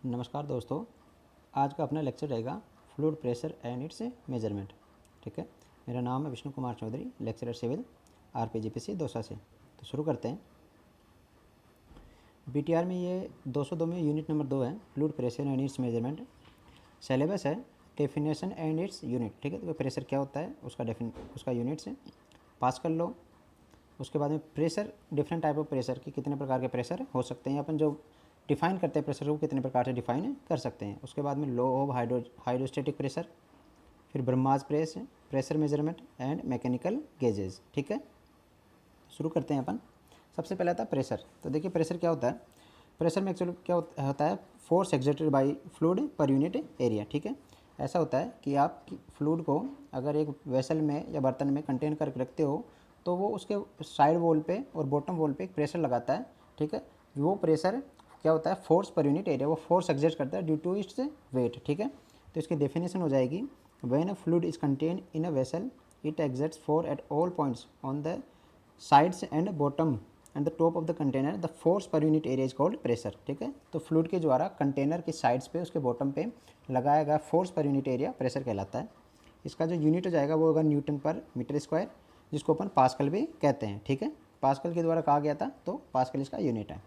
नमस्कार दोस्तों। आज का अपना लेक्चर रहेगा fluid pressure and it's measurement. ठीक है, मेरा नाम है विष्णु कुमार चौधरी, लेक्चरर सिविल, आरपीजीपीसी दौसा से। तो शुरू करते हैं। बीटीआर में ये 202 में यूनिट नंबर 2 है, fluid pressure and it's measurement. Syllabus है डेफिनेशन एंड इट्स यूनिट। ठीक है, तो प्रेशर क्या होता है उसका यूनिट्स है, पास्कल लो। उसके बाद में pressure, different type of pressure कि कितने प्रकार के प्रेशर हो सकते हैं, अपन जो डिफाइन करते हैं प्रेशर को कितने प्रकार से डिफाइन कर सकते हैं। उसके बाद में लो ऑफ हाइड्रोस्टेटिक प्रेशर, फिर ब्रह्मास pressure measurement and mechanical gauges. ठीक है, शुरू करते हैं अपन। सबसे पहले आता है प्रेशर। तो देखिए प्रेशर क्या होता है। प्रेशर में एक्चुअली क्या होता है, force exerted by fluid per unit area. ठीक है, ऐसा होता है कि आप फ्लूइड को अगर एक वेसल में या बर्तन में कंटेन करके रखते हो तो वो उसके साइड वॉल पे और बॉटम वॉल पे एक प्रेशर लगाता है। ठीक है, वो प्रेशर क्या होता है, फोर्स पर यूनिट एरिया, वो फोर्स एक्सर्ट करता है ड्यू टू इट्स वेट। ठीक है, तो इसकी डेफिनेशन हो जाएगी, when a fluid is contain in a vessel it exerts force at all points on the sides and bottom and the top of the container, the force per unit area is called pressure. ठीक है, तो fluid के द्वारा container की sides पे, उसके bottom पे लगाया गया force per unit area pressure कहलाता है। इसका जो यूनिट हो जाएगा वो होगा न्यूटन पर मीटर स्क्वायर, जिसको अपन पास्कल भी कहते हैं। ठीक है, पास्कल के द्वारा कहा गया था, तो पास्कल इसका यूनिट है।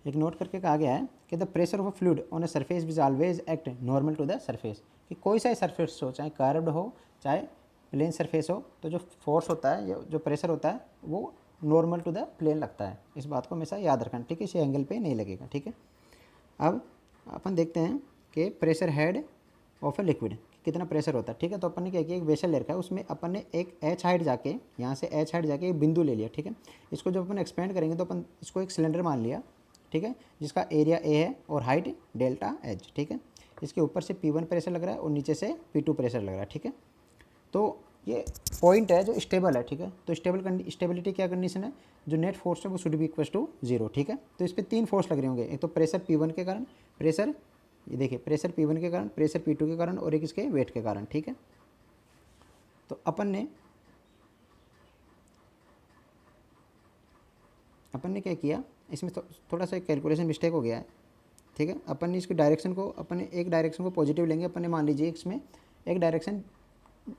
एक नोट करके कहा गया है कि the pressure of a fluid on a surface which always act normal to the surface, कि कोई सा सरफेस हो, चाहे कर्व्ड हो चाहे प्लेन सरफेस हो, तो जो फोर्स होता है या जो प्रेशर होता है वो नॉर्मल टू द प्लेन लगता है। इस बात को हमेशा याद रखना। ठीक है, इसी एंगल पे नहीं लगेगा। ठीक है, अब अपन देखते हैं कि pressure head of a liquid कितना प्रेशर होता है। ठीक है, तो अपन ने क्या किया, एक वेसल ले रखा है, उसमें अपन ने एक एच हाइट जाके, यहाँ से एच हाइट जाके एक बिंदु ले लिया। ठीक है, इसको जब अपन एक्सपेंड करेंगे तो अपन इसको एक सिलेंडर मान लिया। ठीक है, जिसका एरिया ए है और हाइट डेल्टा एच। ठीक है, इसके ऊपर से P1 प्रेशर लग रहा है और नीचे से P2 प्रेशर लग रहा है। ठीक है, तो ये पॉइंट है जो स्टेबल है। ठीक है, तो स्टेबिलिटी क्या कंडीशन है, जो नेट फोर्स है वो शुड बी इक्वल टू 0। ठीक है, तो इस पर 3 फोर्स लग रहे होंगे, एक तो प्रेशर P1 के कारण, प्रेशर ये देखिए प्रेशर P1 के कारण, प्रेशर P2 के कारण और एक इसके वेट के कारण। ठीक है, तो अपन ने क्या किया, इसमें थोड़ा सा कैलकुलेशन मिस्टेक हो गया है। ठीक है, अपन ने इसकी डायरेक्शन को, अपन ने एक डायरेक्शन को पॉजिटिव लेंगे। अपन ने मान लीजिए इसमें एक डायरेक्शन,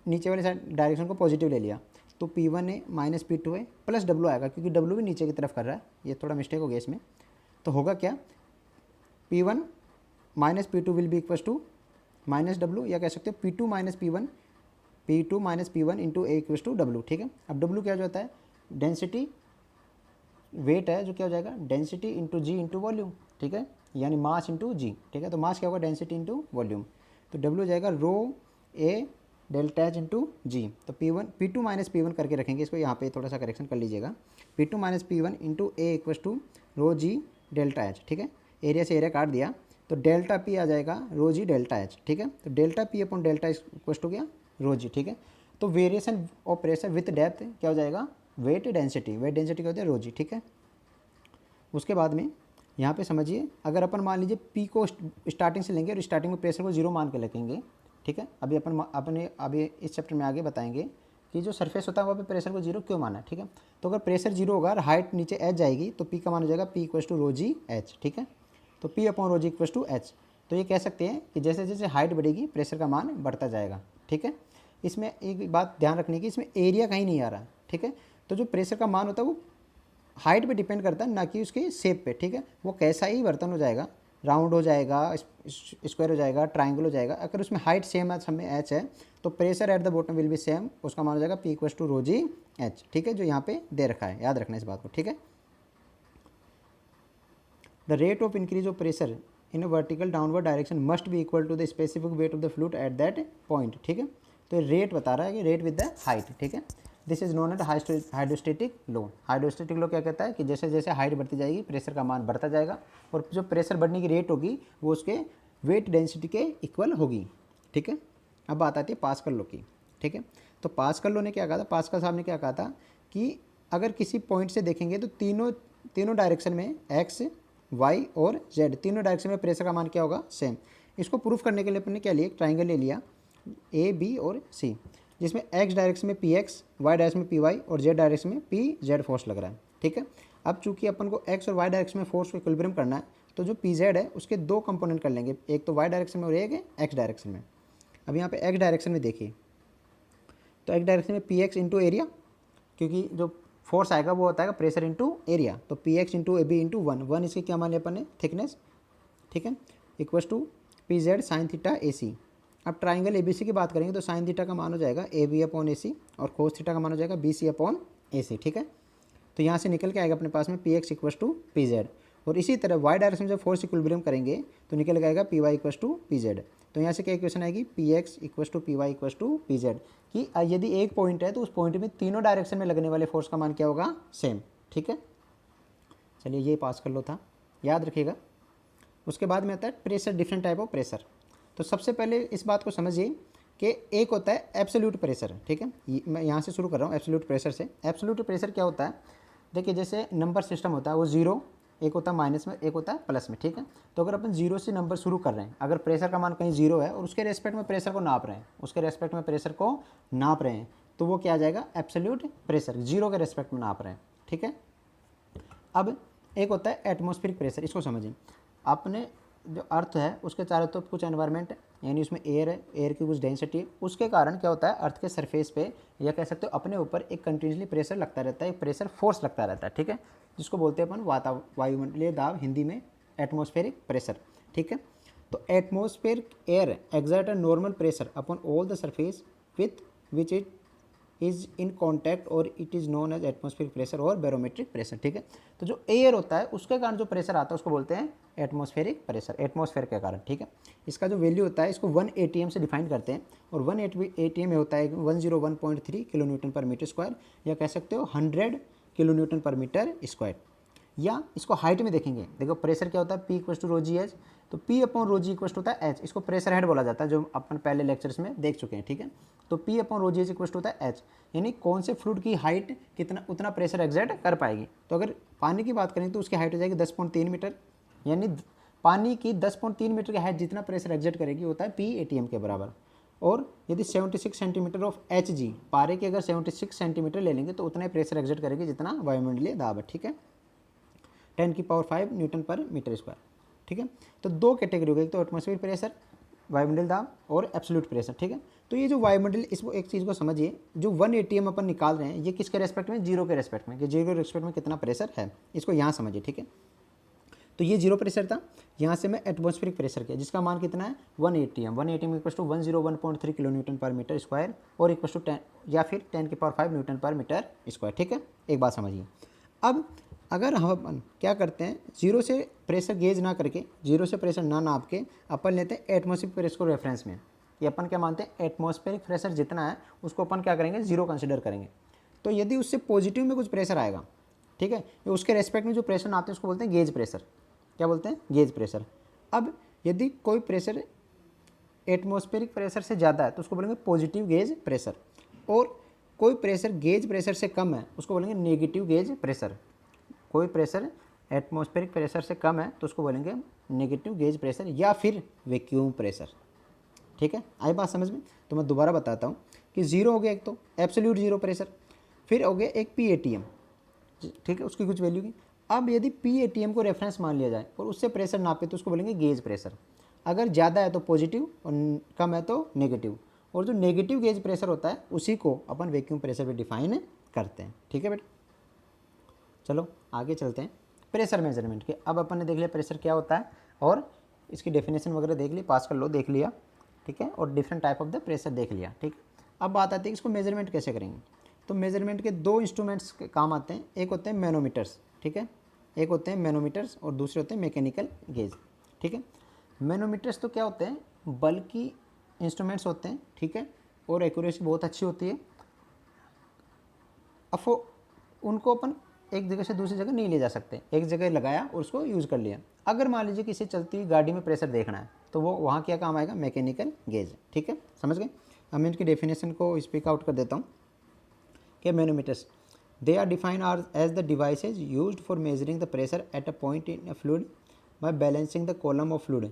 नीचे वाले साइड डायरेक्शन को पॉजिटिव ले लिया, तो P1 है माइनस P2 है प्लस W आएगा, क्योंकि W भी नीचे की तरफ कर रहा है। ये थोड़ा मिस्टेक हो गया इसमें। तो होगा क्या, P1 minus P2 will be equal to minus W, या कह सकते हो P2 minus P1, P2 minus P1 into A equal to W। ठीक है, अब W क्या जो होता है, डेंसिटी, वेट है जो क्या हो जाएगा, डेंसिटी इंटू जी इंटू वॉल्यूम। ठीक है, यानी मास इंटू जी। ठीक है, तो मास क्या होगा, डेंसिटी इंटू वॉल्यूम। तो W हो जाएगा रो ए डेल्टा एच इंटू जी। तो P2 माइनस P1 करके रखेंगे इसको, यहाँ पे थोड़ा सा करेक्शन कर लीजिएगा। P2 minus P1 into A equal to rho g delta h. ठीक है, एरिया से एरिया काट दिया तो डेल्टा P आ जाएगा रो जी डेल्टा एच। ठीक है, तो delta P upon delta equal to गया रो जी। ठीक है, तो variation of pressure with depth क्या हो जाएगा, वेट डेंसिटी। वेट डेंसिटी क्या होता है, रो जी। ठीक है, उसके बाद में यहाँ पे समझिए, अगर अपन मान लीजिए P को स्टार्टिंग से लेंगे और स्टार्टिंग में प्रेशर को 0 मान के रखेंगे। ठीक है, अभी अपने अभी इस चैप्टर में आगे बताएंगे कि जो सरफेस होता है वहाँ पे प्रेशर को 0 क्यों माना है। ठीक है, तो अगर प्रेशर 0 होगा और हाइट नीचे एच जाएगी तो P का मान हो जाएगा P equal to rho ji h. ठीक है, तो P upon rho g equal to h. तो ये कह सकते हैं कि जैसे जैसे हाइट बढ़ेगी प्रेशर का मान बढ़ता जाएगा। ठीक है, इसमें एक बात ध्यान रखने की, इसमें एरिया कहीं नहीं आ रहा। ठीक है, तो जो प्रेशर का मान होता है वो हाइट पे डिपेंड करता है, ना कि उसके शेप पे। ठीक है, वो कैसा ही बर्तन हो जाएगा, राउंड हो जाएगा, स्क्वायर हो जाएगा, ट्राइंगल हो जाएगा, अगर उसमें हाइट सेम है, समय एच है, तो pressure at the bottom will be same, उसका मान हो जाएगा P equal to rho ji h. ठीक है, जो यहाँ पे दे रखा है, याद रखना इस बात को। ठीक है, the rate of increase of pressure in a vertical downward direction must be equal to the specific weight of the fluid at that point. ठीक है, तो रेट बता रहा है कि रेट विद द हाइट। ठीक है, this is known at hydrostatic law. Hydrostatic law क्या कहता है कि जैसे जैसे हाइट बढ़ती जाएगी प्रेशर का मान बढ़ता जाएगा, और जो प्रेशर बढ़ने की रेट होगी वो उसके वेट डेंसिटी के इक्वल होगी। ठीक है, अब बात आती है पास्कल लो की। ठीक है, तो पास्कल लो ने क्या कहा था, पास्कल साहब ने क्या कहा था कि अगर किसी पॉइंट से देखेंगे तो तीनों डायरेक्शन में एक्स, वाई और जेड, तीनों डायरेक्शन में प्रेशर का मान क्या होगा, सेम। इसको प्रूफ करने के लिए अपन ने क्या लिया, एक ट्राइंगल ले लिया ए बी और सी, जिसमें एक्स डायरेक्शन में पी एक्स, वाई डायरेक्शन में पी वाई और जेड डायरेक्शन में पी जेड फोर्स लग रहा है। ठीक है, अब चूंकि अपन को एक्स और वाई डायरेक्शन में फोर्स को इक्विलिब्रियम करना है, तो जो पी जेड है उसके दो कंपोनेंट कर लेंगे, एक तो वाई डायरेक्शन में और एक एक्स डायरेक्शन में। अब यहाँ पे एक्स डायरेक्शन में देखिए, तो एक्स डायरेक्शन में पी एक्स इंटू एरिया, क्योंकि जो फोर्स आएगा वो होता है प्रेशर इंटू एरिया, तो P X into A B into one इसकी क्या मान लिया अपन ने, थिकनेस, ठीक है, equals to P Z sine theta A C. अब ट्राइंगल ए बी सी की बात करेंगे तो साइन थीटा का मान हो जाएगा ए बी अपॉन ए सी और कोस थीटा का मान हो जाएगा बी सी अपॉन ए सी, ठीक है। तो यहाँ से निकल के आएगा अपने पास में P x equals to P z, और इसी तरह वाई डायरेक्शन में जब फोर्स इक्विलिब्रियम करेंगे तो निकल के आएगा P y equals to P z. तो यहाँ से क्या इक्वेशन आएगी, P x equals to P y equals to P z, कि यदि एक पॉइंट है तो उस पॉइंट में तीनों डायरेक्शन में लगने वाले फोर्स का मान क्या होगा, सेम, ठीक है। चलिए ये पास कर लो था, याद रखिएगा। उसके बाद में आता है pressure, different type of pressure. तो सबसे पहले इस बात को समझिए कि एक होता है एब्सोल्यूट प्रेशर, ठीक है। मैं यहाँ से शुरू कर रहा हूँ एब्सोल्यूट प्रेशर से। एब्सोल्यूट प्रेशर क्या होता है, देखिए जैसे नंबर सिस्टम होता है वो जीरो, एक होता है माइनस में, एक होता है प्लस में, ठीक है। तो अगर अपन जीरो से नंबर शुरू कर रहे हैं, अगर प्रेशर का मान कहीं जीरो है और उसके रेस्पेक्ट में प्रेशर को नाप रहे हैं, उसके रेस्पेक्ट में प्रेशर को नाप रहे हैं, तो वो क्या आ जाएगा, एब्सोल्यूट प्रेशर, जीरो के रेस्पेक्ट में नाप रहे हैं, ठीक है। अब एक होता है एटमॉस्फेरिक प्रेशर, इसको समझिए। आपने जो अर्थ है उसके चारों तरफ कुछ एनवायरनमेंट है, यानी उसमें एयर है, एयर की कुछ डेंसिटी है, उसके कारण क्या होता है अर्थ के सरफेस पे, या कह सकते हो अपने ऊपर एक कंटिन्यूसली प्रेशर लगता रहता है, एक प्रेशर फोर्स लगता रहता है, ठीक है, जिसको बोलते हैं अपन वायुमंडलीय दाब, हिंदी में एटमॉस्फेरिक प्रेशर, ठीक है। तो atmospheric air exert a normal pressure upon all the surface with which it is in contact और it is known as atmospheric pressure or barometric pressure, ठीक है। तो जो एयर होता है उसके कारण जो प्रेशर आता है उसको बोलते हैं एटमॉस्फेरिक प्रेशर, एटमॉस्फेयर के कारण, ठीक है। इसका जो वैल्यू होता है इसको 1 ATM से डिफाइन करते हैं, और 1 ATM में होता है 101.3 kilo newton per metre square, या कह सकते हो 100 kilo newton per metre square. या इसको हाइट में देखेंगे, देखो प्रेशर क्या होता है, P equals to rho ji H, तो P upon rho G equals to होता है एच, इसको प्रेशर हेड बोला जाता है, जो अपन पहले लेक्चर्स में देख चुके हैं, ठीक है। तो P upon rho ji h equals to होता है एच, यानी कौन से फ्लूइड की हाइट कितना उतना प्रेशर एग्जर्ट कर पाएगी। तो अगर पानी की बात करें तो उसकी हाइट हो जाएगी 10.3 मीटर, यानी पानी की 10.3 मीटर की हाइट जितना प्रेशर एग्जर्ट करेगी होता है पी ATM के बराबर। और यदि 76 सेंटीमीटर ऑफ HG, पारे के अगर 76 सेंटीमीटर ले लेंगे तो उतना ही प्रेशर एग्जर्ट करेगी जितना वायुमंडलीय दाब है, ठीक है, 10⁵ न्यूटन पर मीटर स्क्वायर, ठीक है। तो दो कैटेगरी हो गई, एक तो एटमॉस्फेरिक प्रेशर, वायुमंडलीय दाब, और एब्सोल्यूट प्रेशर, ठीक है। तो ये जो वायुमंडल, इसको एक चीज़ को समझिए, जो 1 ATM अपन निकाल रहे हैं ये किसके रेस्पेक्ट में, जीरो के रेस्पेक्ट में, कि जीरो के रेस्पेक्ट में कितना प्रेशर है, इसको यहाँ समझिए, ठीक है। तो ये जीरो प्रेशर था, यहाँ से मैं एटमॉस्फेरिक प्रेशर किया जिसका मान कितना है 1 ATM, 1 ATM equal to 101.3 kilo newton per metre square, और इक्वल टू 10 या फिर 10⁵ न्यूटन पर मीटर स्क्वायर, ठीक है। एक बात समझिए, अब अगर हम अपन क्या करते हैं, जीरो से प्रेशर गेज ना करके, जीरो से प्रेशर ना नाप के अपन लेते हैं एटमॉस्फेरिक प्रेशर को रेफरेंस में, ये अपन क्या मानते हैं, एटमॉस्फेरिक प्रेशर जितना है उसको अपन क्या करेंगे, जीरो कंसिडर करेंगे। तो यदि उससे पॉजिटिव में कुछ प्रेशर आएगा, ठीक है, तो उसके रेस्पेक्ट में जो प्रेशर नापते हैं उसको बोलते हैं गेज प्रेशर, क्या बोलते हैं, गेज प्रेशर। अब यदि कोई प्रेशर एटमॉस्फेरिक प्रेशर से ज़्यादा है तो उसको बोलेंगे पॉजिटिव गेज प्रेशर, और कोई प्रेशर गेज प्रेशर से कम है उसको बोलेंगे नेगेटिव गेज प्रेशर। कोई प्रेशर एटमॉस्फेरिक प्रेशर से कम है तो उसको बोलेंगे नेगेटिव गेज प्रेशर या फिर वैक्यूम प्रेशर, ठीक है। आई बात समझ में। तो मैं दोबारा बताता हूँ कि जीरो हो गया एक तो एब्सोल्यूट जीरो प्रेशर, फिर हो गया एक पी ATM, ठीक है, उसकी कुछ वैल्यू की। अब यदि पी ATM को रेफरेंस मान लिया जाए और उससे प्रेशर नापे तो उसको बोलेंगे गेज प्रेशर। अगर ज़्यादा है तो पॉजिटिव और कम है तो नेगेटिव, और जो नेगेटिव गेज प्रेशर होता है उसी को अपन वैक्यूम प्रेशर भी डिफाइन करते हैं, ठीक है बेटा। चलो आगे चलते हैं प्रेशर मेजरमेंट के। अब अपन ने देख लिया प्रेशर क्या होता है और इसकी डेफिनेशन वगैरह देख ली, पास्कल लॉ देख लिया, ठीक है, और different type of the pressure देख लिया, ठीक। अब बात आती है कि इसको मेजरमेंट कैसे करेंगे। तो मेजरमेंट के दो इंस्ट्रूमेंट्स के काम आते हैं, एक होते हैं मैनोमीटर्स, ठीक है, एक होते हैं मैनोमीटर्स और दूसरे होते हैं मैकेनिकल गेज, ठीक है। मैनोमीटर्स तो क्या होते हैं, बल की इंस्ट्रूमेंट्स होते हैं, ठीक है, और एक्यूरेसी बहुत अच्छी होती है। अब उनको अपन एक जगह से दूसरी जगह नहीं ले जा सकते, एक जगह लगाया और उसको यूज़ कर लिया। अगर मान लीजिए किसी चलती हुई गाड़ी में प्रेशर देखना है तो वो वहाँ क्या काम आएगा, मैकेनिकल गेज, ठीक है, समझ गए। अब मैं इनकी डेफिनेशन को स्पीक आउट कर देता हूँ कि manometers they are defined are as the devices used for measuring the pressure at a point in a fluid by balancing the column of fluid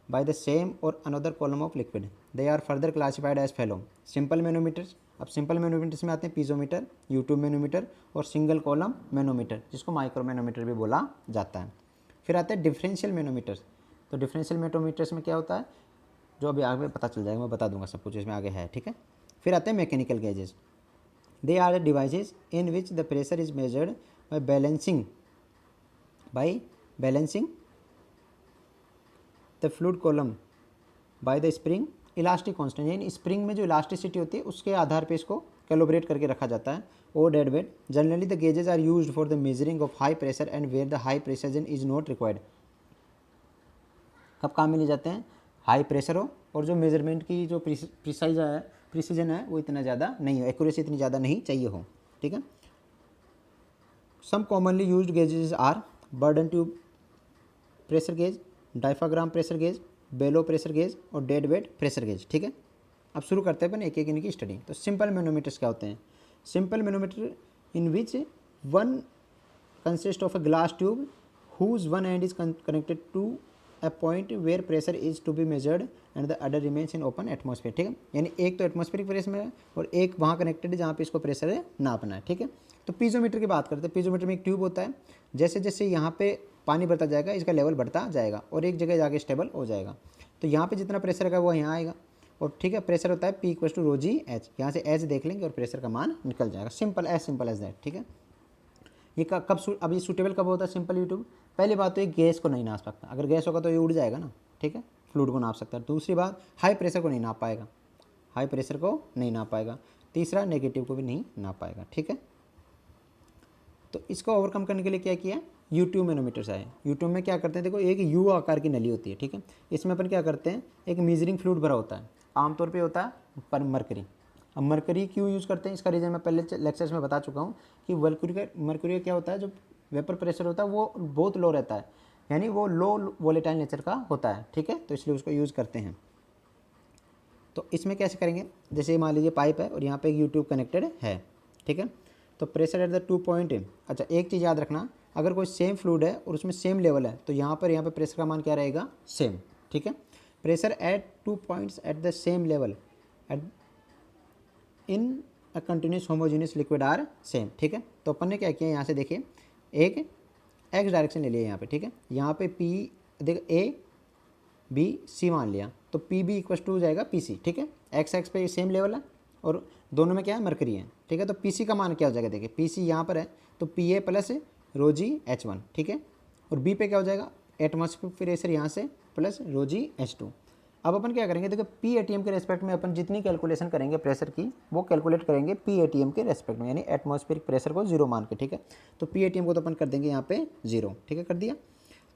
by the same or another column of liquid. They are further classified as follow: simple manometers, अब simple manometers में आते हैं piezometer, U tube manometer और single column manometer, जिसको micro manometer भी बोला जाता है। फिर आते हैं डिफरेंशियल मैनोमीटर्स। तो डिफरेंशियल मैनोमीटर्स में क्या होता है, जो अभी आगे पता चल जाएगा, मैं बता दूंगा सब कुछ इसमें आगे है, ठीक है। फिर आते हैं mechanical gauges. They are the devices in which the pressure is measured by balancing the fluid column by the spring elastic constant, यानी स्प्रिंग में जो इलास्टिसिटी होती है उसके आधार पे इसको कैलिब्रेट करके रखा जाता है। और dead weight generally the gauges are used for the measuring of high pressure and where the high precision is not required. कब काम में लिए जाते हैं, हाई प्रेशर हो और जो मेजरमेंट की जो प्रिसीजन है वो इतना ज़्यादा नहीं हो, एक्यूरेसी इतनी ज़्यादा नहीं चाहिए हो, ठीक है। Some commonly used gauges are Bourdon tube pressure gauge, diaphragm pressure gauge, bellow pressure gauge और डेड वेट प्रेशर गेज, ठीक है। अब शुरू करते हैं अपन एक एक इनकी स्टडी। तो सिंपल मैनोमीटर्स क्या होते हैं, simple manometer in which one consist of a glass tube whose one end is connected to a point where pressure is to be measured and the other remains in open atmosphere, ठीक है। यानी एक तो atmospheric pressure में है और एक वहाँ कनेक्टेड है जहाँ पे इसको प्रेशर है नापना है, ठीक है। तो पीजोमीटर की बात करते हैं। पीजोमीटर में एक ट्यूब होता है, जैसे जैसे यहाँ पे पानी बढ़ता जाएगा इसका लेवल बढ़ता जाएगा और एक जगह जाके स्टेबल हो जाएगा। तो यहाँ पे जितना प्रेशर है वो यहाँ आएगा और ठीक है, प्रेशर होता है P equal to rho ji h, यहाँ से एच देख लेंगे और प्रेशर का मान निकल जाएगा। सिंपल एज दैट, ठीक है। ये कब अभी सूटेबल कब होता है सिंपल यूट्यूब, पहली बात तो ये गैस को नहीं नाप सकता, अगर गैस होगा तो ये उड़ जाएगा ना, ठीक है, फ्लूइड को नाप सकता है। दूसरी बात हाई प्रेशर को नहीं नाप पाएगा, हाई प्रेशर को नहीं नाप पाएगा। तीसरा नेगेटिव को भी नहीं नाप पाएगा, ठीक है। तो इसको ओवरकम करने के लिए क्या किया, यूट्यूब मैनोमीटर्स आए। यूट्यूब में क्या करते हैं, देखो एक यू आकार की नली होती है, ठीक है। इसमें अपन क्या करते हैं, एक मेजरिंग फ्लूइड भरा होता है, आमतौर पे होता है पर मरकरी। अब मरकरी क्यों यूज़ करते हैं, इसका रीज़न मैं पहले लेक्चर्स में बता चुका हूँ कि मरकरी क्या होता है, जो वेपर प्रेशर होता है वो बहुत लो रहता है, यानी वो लो वोलेटाइल नेचर का होता है, ठीक है। तो इसलिए उसको यूज़ करते हैं। तो इसमें कैसे करेंगे, जैसे मान लीजिए पाइप है और यहाँ पे एक यूट्यूब कनेक्टेड है, ठीक है। तो प्रेशर एट द 2 पॉइंट, अच्छा एक चीज़ याद रखना, अगर कोई सेम फ्लूइड है और उसमें सेम लेवल है तो यहाँ पे प्रेशर का मान क्या रहेगा, सेम, ठीक है। Pressure at 2 points at the same level at in a continuous homogeneous liquid are same, ठीक है। तो अपन ने क्या किया, यहाँ से देखिए एक एक्स डायरेक्शन ले लिया यहाँ पे, ठीक है। यहाँ पे पी देख ए बी सी मान लिया, तो पी बी इक्वल टू हो जाएगा पी सी, ठीक है। एक्स एक्स पे सेम लेवल है और दोनों में क्या है, मरकरी है, ठीक है। तो पी सी का मान क्या हो जाएगा, देखिए पी सी यहाँ पर है तो P A plus row ji H one, ठीक है। और बी पे क्या हो जाएगा, एटमॉस्फेरिक प्रेशर यहाँ से plus row ji H to. अब अपन क्या करेंगे, देखो पी ए टी एम के रेस्पेक्ट में अपन जितनी कैलकुलेशन करेंगे प्रेशर की वो कैलकुलेट करेंगे पी ए टी एम के रेस्पेक्ट में, यानी एटमॉस्फेरिक प्रेशर को जीरो मान के, ठीक है। तो पी ए टी एम को तो अपन कर देंगे यहाँ पे जीरो, ठीक है, कर दिया।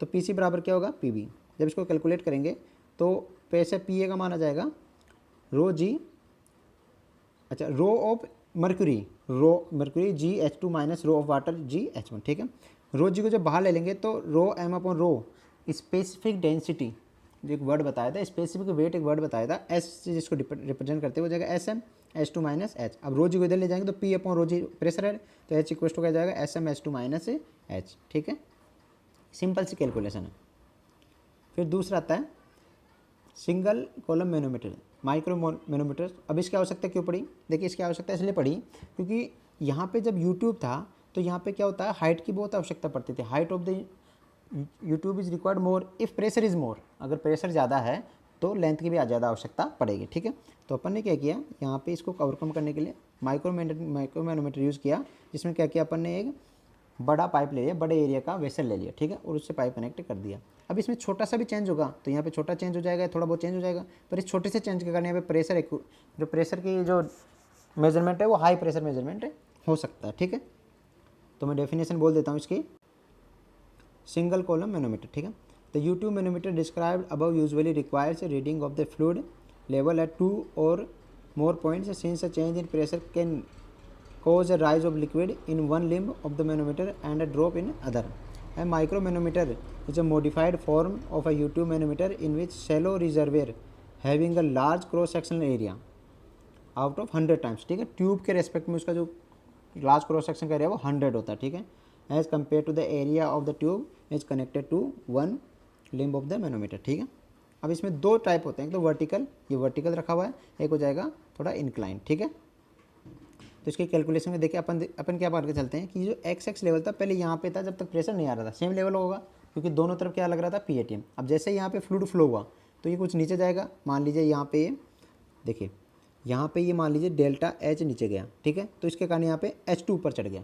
तो पी सी बराबर क्या होगा, पी बी। जब इसको कैलकुलेट करेंगे तो प्रेशर पी ए का माना जाएगा रो जी, अच्छा rho of mercury G H two minus rho of water G H one, ठीक है। रो जी को जब बाहर ले लेंगे तो rho M upon rho specific density, जो एक वर्ड बताया था, स्पेसिफिक वेट एक वर्ड बताया था, एस से जिसको रिप्रेजेंट करते हुए जाएगा S M H two minus H. अब रो जी को इधर ले जाएंगे तो P upon rho G pressure है तो एच इक्वल टू क्या जाएगा, S M H two minus H, ठीक है। सिंपल सी कैलकुलेशन है। फिर दूसरा आता है single column manometer, micro manometer. अब इसकी आवश्यकता क्यों पड़ी, देखिए इसकी आवश्यकता इसलिए पड़ी क्योंकि यहाँ पे जब यूट्यूब था तो यहाँ पे क्या होता है, हाइट की बहुत आवश्यकता पड़ती थी। Height of the YouTube is required more if pressure is more, अगर प्रेशर ज़्यादा है तो लेंथ की भी ज़्यादा आवश्यकता पड़ेगी, ठीक है। तो अपन ने क्या किया, यहाँ पे इसको ओवरकम करने के लिए माइक्रो मैनोमीटर यूज़ किया, जिसमें क्या किया अपन ने, एक बड़ा पाइप ले लिया, बड़े एरिया का वेसल ले लिया, ठीक है, और उससे पाइप कनेक्ट कर दिया। अब इसमें छोटा सा भी चेंज होगा तो यहाँ पे छोटा चेंज हो जाएगा, थोड़ा बहुत चेंज हो जाएगा, पर इस छोटे से चेंज के कारण यहाँ पे प्रेशर जो प्रेशर की जो मेजरमेंट है वो हाई प्रेशर मेजरमेंट हो सकता है, ठीक है। तो मैं डेफिनेशन बोल देता हूँ इसकी, सिंगल कॉलम मैनोमीटर, ठीक है। The U tube manometer described above usually requires reading of the fluid level at 2 और more points since a change in pressure can cause a rise of liquid in one limb of the manometer and a drop in other. A micromanometer is a modified form of a U-tube manometer in which shallow reservoir having a large cross sectional area out of 100 times, ठीक है। Tube के respect में उसका जो large cross section का area वो 100 होता है, ठीक है, as compare to the area of the tube is connected to one limb of the manometer, ठीक है। अब इसमें दो टाइप होते हैं, एक तो वर्टिकल, ये वर्टिकल रखा हुआ है, एक हो जाएगा थोड़ा इंक्लाइन, ठीक है। तो इसके कैलकुलेशन में देखिए अपन क्या मान के चलते हैं कि जो एक्स लेवल था पहले यहाँ पे था जब तक प्रेशर नहीं आ रहा था, सेम लेवल होगा क्योंकि दोनों तरफ क्या लग रहा था पीएटीएम। अब जैसे यहाँ पे फ्लूइड फ्लो हुआ तो ये कुछ नीचे जाएगा, मान लीजिए यहाँ पे ये देखिए यहाँ पे ये मान लीजिए डेल्टा एच नीचे गया, ठीक है, तो इसके कारण यहाँ पे H2 ऊपर चढ़ गया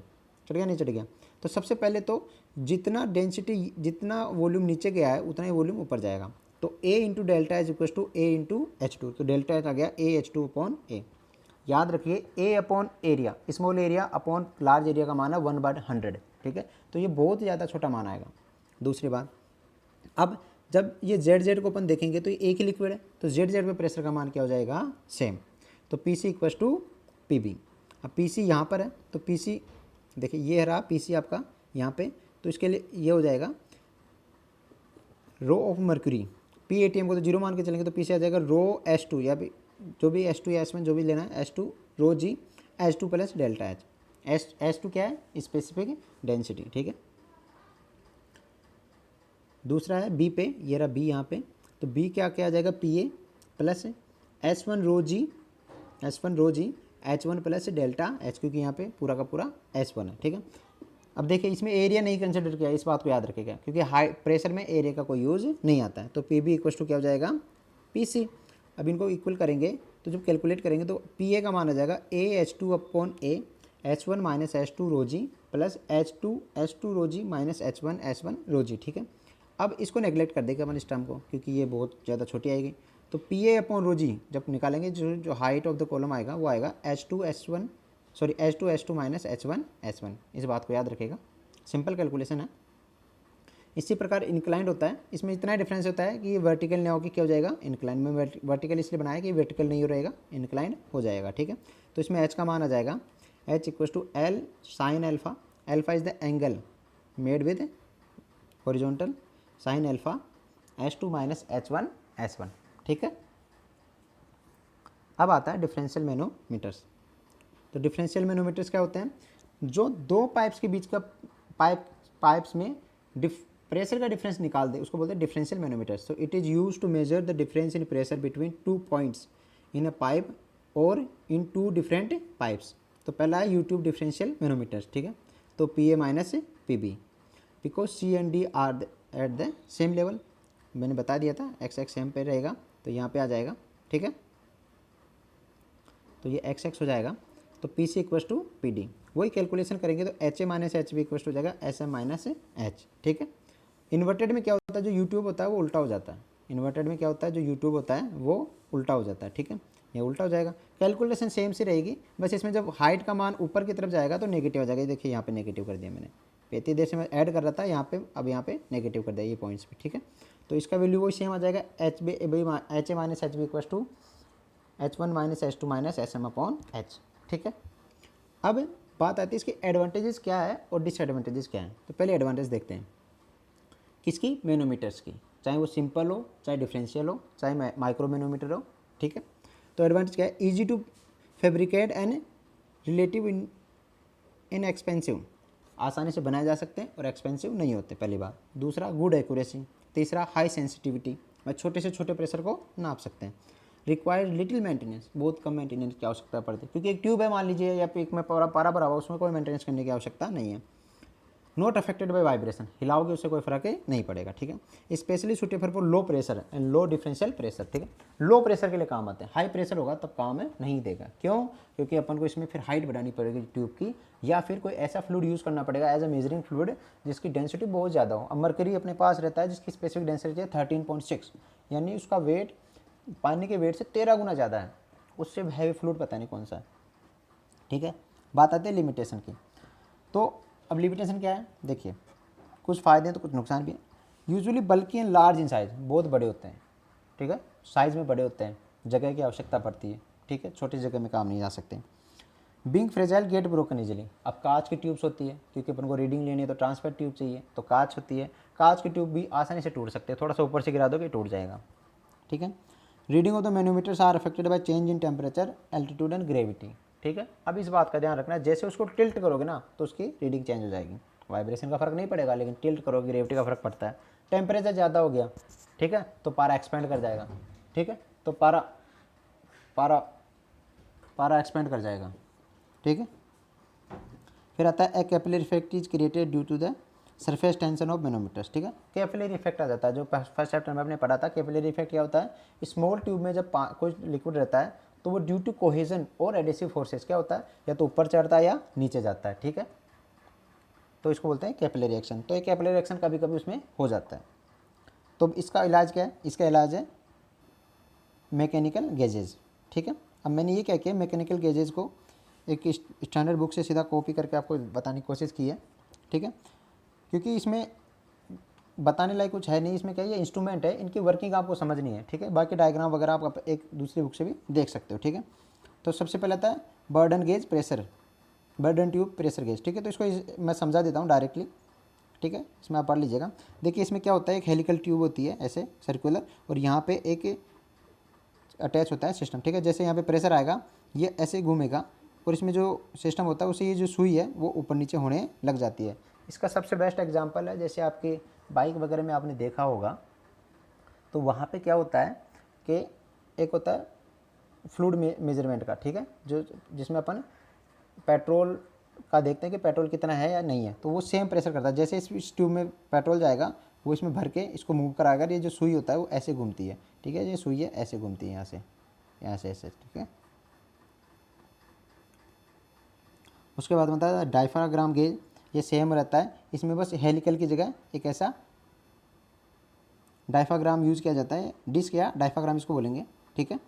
नहीं चढ़ गया। तो सबसे पहले तो जितना डेंसिटी जितना वॉल्यूम नीचे गया है उतना ही वॉल्यूम ऊपर जाएगा। तो A into delta H equal to A into H2, तो डेल्टा एच आ गया AH2 अपॉन A। याद रखिए A upon area, small area upon large area का मान है 1/100, ठीक है, तो ये बहुत ज़्यादा छोटा मान आएगा। दूसरी बात, अब जब ये जेड को अपन देखेंगे तो ये एक ही लिक्विड है, तो जेड पे प्रेशर का मान क्या हो जाएगा, सेम। तो P C equal to P B. अब पी सी यहाँ पर है तो पी सी देखिए ये रहा पी सी आपका यहाँ पे, तो इसके लिए ये हो जाएगा rho of mercury. P A T M को तो जीरो मान के चलेंगे तो पी सी आ जाएगा रो H2 या भी जो भी H2 या S1 जो भी लेना है H2 रो जी H2 plus delta H. H2 क्या है, स्पेसिफिक डेंसिटी, ठीक है। दूसरा है बी पे, ये रहा बी यहाँ पे, तो बी क्या क्या आ जाएगा P A plus S1 rho G H1 plus delta H, क्योंकि यहाँ पे पूरा का पूरा S1 है, ठीक है। अब देखिए इसमें एरिया नहीं कंसिडर किया, इस बात को याद रखिएगा क्योंकि हाई प्रेशर में एरिया का कोई यूज़ नहीं आता है। तो पी बी इक्वल टू क्या हो जाएगा, पी सी। अब इनको इक्वल करेंगे तो जब कैलकुलेट करेंगे तो पी ए का मान आ जाएगा AH2 upon A H1 minus H2 rho G plus H2 rho G minus H1 rho जी, ठीक है। अब इसको नेगलेक्ट कर देगा अपन इस टर्म को क्योंकि ये बहुत ज़्यादा छोटी आएगी। तो पी ए अपॉन रो जी जब निकालेंगे जो हाइट ऑफ द कॉलम आएगा वो आएगा H2 माइनस H1। इस बात को याद रखेगा, सिंपल कैलकुलेशन है। इसी प्रकार इंक्लाइंड होता है, इसमें इतना डिफरेंस होता है कि ये वर्टिकल नहीं होगी, क्या हो जाएगा इंक्लाइंड में। वर्टिकल इसलिए बनाया कि वर्टिकल नहीं रहेगा, इंक्लाइंड हो जाएगा, ठीक है। तो इसमें H का मान आ जाएगा H equal to L sine alpha. Alpha is the angle made with horizontal sine alpha H2 minus H1, ठीक है। अब आता है डिफरेंशियल मैनोमीटर्स। तो डिफरेंशियल मैनोमीटर्स क्या होते हैं, जो दो पाइप्स के बीच का पाइप्स में प्रेशर का डिफरेंस निकाल दे उसको बोलते हैं डिफरेंशियल मैनोमीटर्स। तो it is used to measure the difference in pressure between 2 points in a pipe और इन 2 डिफरेंट पाइप्स। तो पहला है यूट्यूब डिफरेंशियल मैनोमीटर्स, ठीक है। तो P A minus P B, because C and D are at the same level. मैंने बता दिया था एक्स सेम पे रहेगा तो यहाँ पे आ जाएगा, ठीक है। तो ये एक्स हो जाएगा, तो P C equal to P D. वही कैलकुलेशन करेंगे तो H A minus H B equal to हो जाएगा एस एम माइनस एच, ठीक है। इन्वर्टेड में क्या होता है, जो यूट्यूब होता है वो उल्टा हो जाता है। इन्वर्टेड में क्या होता है, जो यूट्यूब होता है वो उल्टा हो जाता है, ठीक है। ये उल्टा हो जाएगा, कैलकुलेशन सेम सी रहेगी, बस इसमें जब हाइट का मान ऊपर की तरफ जाएगा तो नेगेटिव हो जाएगा। देखिए यहाँ पे नेगेटिव कर दिया मैंने, इतनी देर से मैं ऐड कर रहा था यहाँ पे, अब यहाँ पे नेगेटिव कर दिया ये पॉइंट्स पे, ठीक है। तो इसका वैल्यू वही सेम आ जाएगा H A minus H B equal to H1 minus H2 minus S M upon H, ठीक है। अब बात आती है इसकी एडवांटेजेस क्या है और डिसएडवांटेजेस क्या है। तो पहले एडवांटेज देखते हैं किसकी, मैनोमीटर्स की, चाहे वो सिंपल हो, चाहे डिफरेंशियल हो, चाहे माइक्रो मैनोमीटर हो, ठीक है। तो एडवांटेज क्या है, easy to fabricate and relative inexpensive, आसानी से बनाए जा सकते हैं और एक्सपेंसिव नहीं होते, पहली बात। दूसरा गुड एक्यूरेसी। तीसरा हाई सेंसिटिविटी, मैं छोटे से छोटे प्रेशर को नाप सकते हैं। रिक्वायर्ड लिटिल मेंटेनेंस, बहुत कम मेंटेनेंस की आवश्यकता पड़ती है क्योंकि एक ट्यूब है मान लीजिए या एक में पारा भरा हुआ, उसमें कोई मेंटेनेंस करने की आवश्यकता नहीं है। नॉट अफेक्टेड बाय वाइब्रेशन, हिलाओगे उससे कोई फर्क नहीं पड़ेगा, ठीक है। Specially suitable for low pressure and low differential pressure, ठीक है। लो प्रेशर के लिए काम आते हैं, हाई प्रेशर होगा तब काम नहीं देगा। क्यों, क्योंकि अपन को इसमें फिर हाइट बढ़ानी पड़ेगी ट्यूब की, या फिर कोई ऐसा फ्लूइड यूज़ करना पड़ेगा एज अ मेजरिंग फ्लूइड जिसकी डेंसिटी बहुत ज़्यादा हो। अब मरकरी अपने पास रहता है जिसकी स्पेसिफिक डेंसिटी है 13.6, यानी उसका वेट पानी के वेट से 13 गुना ज़्यादा है, उससे हैवी फ्लूइड पता नहीं कौन सा है, ठीक है। बात आती है लिमिटेशन की। तो अब लिमिटेशन क्या है, देखिए कुछ फ़ायदे हैं तो कुछ नुकसान भी है। यूजुअली बल्कि एंड लार्ज इन साइज़, बहुत बड़े होते हैं, ठीक है, साइज़ में बड़े होते हैं, जगह की आवश्यकता पड़ती है, ठीक है, छोटी जगह में काम नहीं जा सकते। Being fragile get broken easily, अब कांच की ट्यूब्स होती है क्योंकि अपन को रीडिंग लेनी है तो ट्रांसफर ट्यूब चाहिए, तो कांच होती है, कांच की ट्यूब भी आसानी से टूट सकते हैं, थोड़ा सा ऊपर से गिरा दो कि टूट जाएगा, ठीक है। Reading of the manometers are affected by change in temperature, altitude and gravity, ठीक है। अब इस बात का ध्यान रखना, जैसे उसको टिल्ट करोगे ना तो उसकी रीडिंग चेंज हो जाएगी। वाइब्रेशन का फर्क नहीं पड़ेगा लेकिन टिल्ट करोगे ग्रेविटी का फर्क पड़ता है। टेम्परेचर ज़्यादा हो गया, ठीक है, तो पारा एक्सपेंड कर जाएगा, ठीक है, तो पारा एक्सपेंड कर जाएगा, ठीक है। फिर आता है a capillary effect is created due to the surface tension of manometers, ठीक है। कैपिलरी इफेक्ट आ जाता है, जो फर्स्ट चैप्टर में आपने पढ़ा था। कैपिलरी इफेक्ट क्या होता है, स्मॉल ट्यूब में जब कोई लिक्विड रहता है तो वो ड्यू टू कोहेजन और एडेसिव फोर्सेस क्या होता है, या तो ऊपर चढ़ता है या नीचे जाता है, ठीक है। तो इसको बोलते हैं कैपिलरी एक्शन। तो ये कैपिलरी एक्शन कभी कभी उसमें हो जाता है। तो इसका इलाज क्या है, इसका इलाज है मैकेनिकल गेजेज, ठीक है। अब मैंने ये क्या किया, मैकेनिकल गेजेज को एक स्टैंडर्ड बुक से सीधा कॉपी करके आपको बताने की कोशिश की है, ठीक है। क्योंकि इसमें बताने लायक कुछ है नहीं, इसमें क्या है, ये इंस्ट्रूमेंट है, इनकी वर्किंग आपको समझनी है, ठीक है। बाकी डायग्राम वगैरह आप एक दूसरी बुक से भी देख सकते हो, ठीक है। तो सबसे पहले आता है burden gauge pressure, burden tube pressure gauge, ठीक है। तो इसको मैं समझा देता हूँ डायरेक्टली, ठीक है। इसमें आप पढ़ लीजिएगा। देखिए इसमें क्या होता है, एक हेलिकल ट्यूब होती है ऐसे सर्कुलर, और यहाँ पे एक अटैच होता है सिस्टम, ठीक है। जैसे यहाँ पे प्रेशर आएगा ये ऐसे घूमेगा, और इसमें जो सिस्टम होता है उसे ये जो सुई है वो ऊपर नीचे होने लग जाती है। इसका सबसे बेस्ट एग्जांपल है, जैसे आपके बाइक वगैरह में आपने देखा होगा, तो वहाँ पे क्या होता है कि एक होता है फ्लूइड मेजरमेंट का, ठीक है, जो जिसमें अपन पेट्रोल का देखते हैं कि पेट्रोल कितना है या नहीं है, तो वो सेम प्रेशर करता है। जैसे इस ट्यूब में पेट्रोल जाएगा वो इसमें भर के इसको मूव कराएगा, ये जो सुई होता है वो ऐसे घूमती है, ठीक है। ये सुई है ऐसे घूमती है, यहाँ से ऐसे, ठीक है। उसके बाद बताया डायफ्राग्राम गेज, ये सेम रहता है, इसमें बस हेलिकल की जगह एक ऐसा डायफ्राग्राम यूज़ किया जाता है, डिस्क या डायफ्राग्राम इसको बोलेंगे, ठीक है।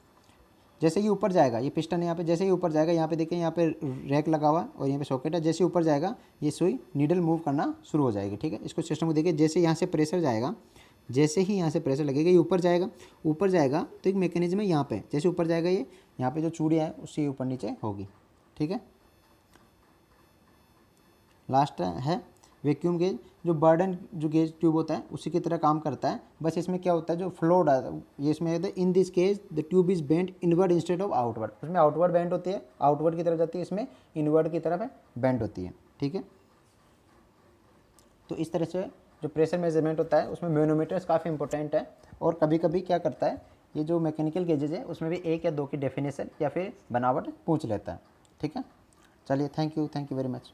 जैसे ये ऊपर जाएगा, ये पिस्टन है यहाँ पे, जैसे ही ऊपर जाएगा यहाँ पे देखिए यहाँ पे रैक लगा हुआ है और यहाँ पे सॉकेट है, जैसे ऊपर जाएगा ये सुई नीडल मूव करना शुरू हो जाएगी, ठीक है। इसको सिस्टम को देखिए, जैसे यहाँ से प्रेशर जाएगा, जैसे ही यहाँ से प्रेशर लगेगा ये ऊपर जाएगा तो एक मैकेनिज्म है यहाँ पे, जैसे ऊपर जाएगा ये यहाँ पे जो चूड़ियाँ है उससे ऊपर नीचे होगी, ठीक है। लास्ट है वैक्यूम गेज, जो बर्डन जो गेज ट्यूब होता है उसी की तरह काम करता है, बस इसमें क्या होता है जो फ्लो ये इसमें होता है, in this case the tube is bent inward instead of outward, उसमें आउटवर्ड बेंट होती है, आउटवर्ड की तरफ जाती है, इसमें इनवर्ड की तरफ बेंट होती है, ठीक है। तो इस तरह से जो प्रेशर मेजरमेंट होता है उसमें मैनोमीटर्स काफ़ी इंपॉर्टेंट है, और कभी कभी क्या करता है ये जो मैकेनिकल गेजेज है उसमें भी 1 या 2 की डेफिनेशन या फिर बनावट पूछ लेता है, ठीक है। चलिए थैंक यू वेरी मच।